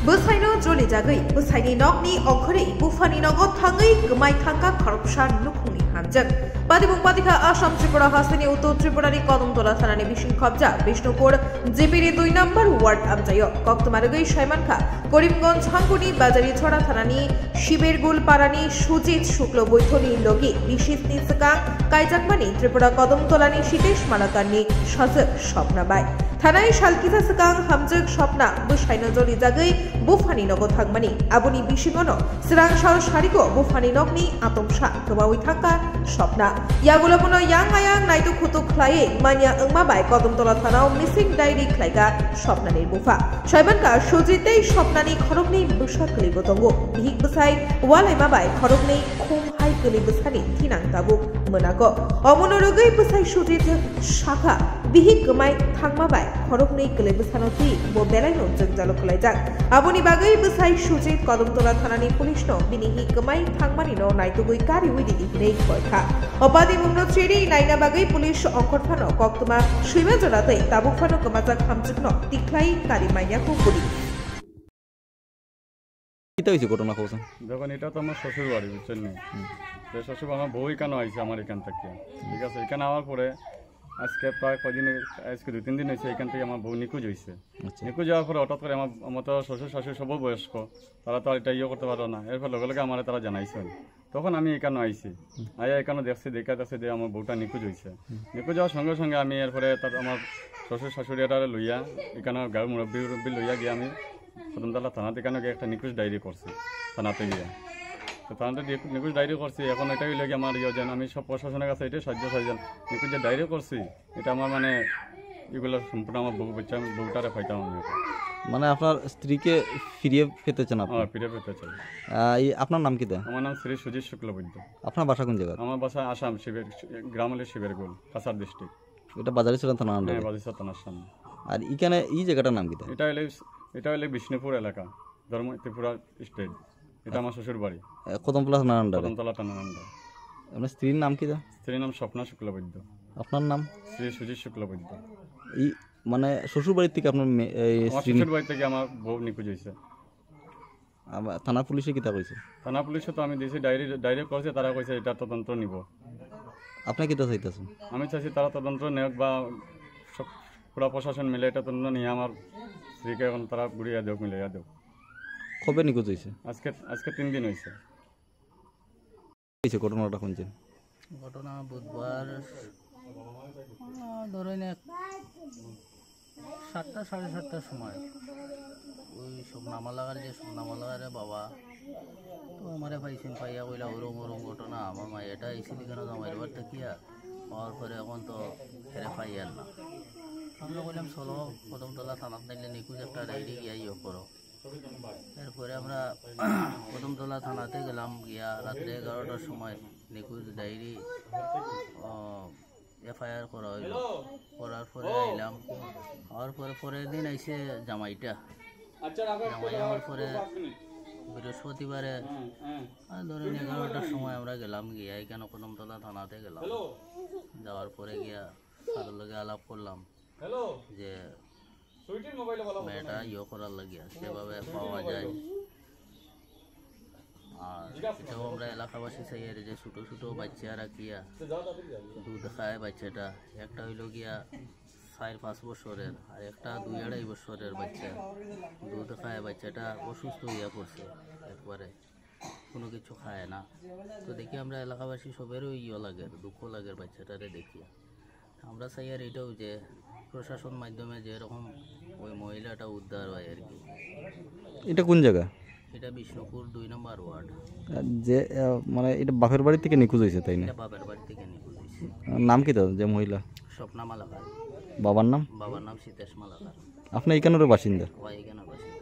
Busaino Joli Jagui, Busaini Nogni, Okri, Bufani Nogo Tangi, Gumai Tanga, Corruption, Nukuni Hanjak. Padibung Padika Asham Tripura Hasani Uto Tripurani Kodum Tola Thanani Bishin Khabja, Bishnupur, Jipiri 2 number Ward Abjayo, Koktomaragui Shaimanka, Korimganj Hanguni, Bajari Chora Thanani, Shibergul Parani, Shujit Shuklo Boithoni Logi, Bishit Nisaka, Kaijakmani, Tripura Kodum Tolani, Shitesh Malakani, Shazak Shopnabai. Thanai Shalkita Sakang, Hamjak Shopna, Busaino Joli Jagui, Bufani Nogo Thangmani, Abuni Bishingono, Sirang Shal Shariko, Bufani Nogni, Atomsha, Kabawi Thaka, Shopna. Yagulapuno Yang Ayang Naitu Kutu Klaye, Manya Mabai, Kodum Tola Thanao, Missing Diary Klaiga, Shopnani Bufa. Shaibanka, Shujite, Shopnani, Korogni, Busha Kalibotongo, Big Busai, Wale Mabai, Korogni, Kum Hai Kalibusani, Tinang Tabu, Monaco. Omonorugi Busai Shujit, Shaka, Bihik Gumai, Tangmabai, Korogni, Kalibusanoti, Bobelano, Jalokalaja. Abuni Bagai Busai Shujit, Kodum Tola Thanani, Polishno, Binihi Gumai, Tangmanino, Naitugui Kari with the Great Boyka. Opadi Mumno Chiri, Naina Bagai Polish, Onkorfano, Koktuma, Shimajorate, Tabufano, Kamazak Hamjukno, Tiklai, Karimaya Puri. কিতা হইছে ঘটনা কওছেন? দেখুন এটা তো আমার শ্বশুর বাড়ি বুঝছেন না, শ্বশুর আমার বউ এখানে আইছে আমার এখান থেকে, ঠিক আছে। এখানে আওয়ার পরে আজকে প্রায় কদিন, আজকে 2-3 দিন হয়েছে এখান থেকে আমার বউ নিখোঁজ হয়েছে। নিখোঁজ যাওয়ার পরে হঠাৎ করে আমার তো শ্বশুর শাশুড়ি সবও বয়স্ক, তারা তো এটা করতে পারলো না। এরপর লগে লগে আমার তারা জানাইছেন, তখন আমি এখানে আইছি, এখানে দেখছি যে আমার বউটা নিখোঁজ হয়েছে। নিখোঁজ যাওয়ার সঙ্গে সঙ্গে আমি এরপরে আমার শ্বশুর শাশুড়ি এটা লইয়া এখানে গাঁর মুরব্বী লইয়া গিয়ে আমি কদমতলা থানাতে এখানে গিয়ে একটা নিখোঁজ ডায়েরি করছি থানাতে গিয়ে। তো থানাতে নিখোঁজ ডায়েরি করছি, এখন এটাই হইলে কি আমার যেন আমি সব প্রশাসনের কাছে এটাই সাহায্য চাইছেন। নিখোঁজ যে ডায়েরি করছি এটা আমার মানে এগুলো সম্পূর্ণ আমার বউটারে পাইতাম আমি। মানে আপনার স্ত্রীকে ফিরিয়ে পেতে চান আপনি? ফিরে পেতে চাই। আপনার নাম কি? আমার নাম শ্রী সুজিত শুক্লবৈদ্য। আপনার বাসা কোন জায়গা? আমার বাসা আসাম, গ্রাম হলে শিবেরগোল, কাছাড় ডিস্ট্রিক্ট। এটা বাজারিছড়া থানা? হ্যাঁ, বাজারিছড়া থানার সামনে। আর এখানে এই জায়গাটার নাম কি? এটা হলে বিষ্ণুপুর এলাকা, ধর্ম ত্রিপুরা স্টেট। এটা আমার শ্বশুর বাড়ি, কদমতলা থানার আন্ডারে। কদমতলা থানার আন্ডারে। আপনার স্ত্রীর নাম কি? স্ত্রীর নাম স্বপ্না শুক্লবৈদ্য। আপনার নাম? শ্রী সুজিত শুক্লবৈদ্য। এই মানে শ্বশুর বাড়ি থেকে আপনার শ্বশুর বাড়ি থেকে আমার বউ নিখোঁজ হয়েছে। থানা পুলিশে কিতা কইছে? থানা পুলিশে তো আমি দিয়েছি ডায়েরি করছে, তারা কইছে এটা তদন্ত নিব। আপনি কিতা চাইতেছেন? আমি চাইছি তারা তদন্ত নেওক বা সব পুরা প্রশাসন মিলে এটা তদন্ত নিয়ে আমার স্ত্রীকে এখন তারা ঘুরিয়ে দেওক, মিলাইয়া দেওক। কবে নিখোঁজ হয়েছে? আজকে 3 দিন হয়েছে। ঘটনাটা শুনছেন? ঘটনা বুধবার ধরেন 7টা 7:30টার সময় ওই স্বপ্নামালাগার বাবা তো আমারে পাইছেন, পাইয়া কইলা ওরম ঘটনা। আমার মা এটা আইসিল কেন আমার এবার থাকিয়া পাওয়ার পরে এখন তো ফেরে পাইয়ার না। আমরা বললাম চলো কদমতলা থানাত নাইলে নিখোঁজ একটা ডায়েরি গিয়া করো। এরপরে আমরা কদমতলা থানাতে গেলাম, গিয়া রাত্রে 11টার সময় নিখোঁজ ডায়েরি FIR করা হইল। করার পরে আইলাম, হওয়ার পরে পরের দিন আইসে জামাই হওয়ার পরে বৃহস্পতিবারে ধরেন 11টার সময় আমরা গেলাম, গিয়া এখানে কদমতলা থানাতে গেলাম। যাওয়ার পরে গিয়া তাদের লগে আলাপ করলাম যে মেয়েটা করার লাগিয়া সেভাবে পাওয়া যায়। আর এটাও আমরা এলাকাবাসী চাই যে ছোটো ছোটো বাচ্চা রাখিয়া দুধ খায় বাচ্চাটা, একটা হইল গিয়া 4-5 বছরের আর একটা 2-2.5 বছরের বাচ্চা। দুধ খায় বাচ্চাটা অসুস্থ হইয়া পড়ছে, একবারে কোনো কিছু খায় না। তো দেখি আমরা এলাকাবাসী সবেরও লাগে, দুঃখ লাগে বাচ্চাটারে দেখিয়া। আমরা চাই আর এটাও যে প্রশাসন মাধ্যমে যেরকম ওই মহিলাটা উদ্ধার হয় আর কি। এটা কোন জায়গা? এটা বিষ্ণুপুর 2 নম্বর ওয়ার্ড। যে মানে এটা বাপের বাড়ি থেকে নিখোঁজ হয়েছে, তাই না? বাপের বাড়ি থেকে নিখোঁজ হয়েছে। নাম কি তার যে মহিলা? স্বপ্না মালাকার। বাবার নাম? বাবার নাম সীতেশ মালাকার। আপনি এখানের বাসিন্দা? এখানের বাসিন্দা।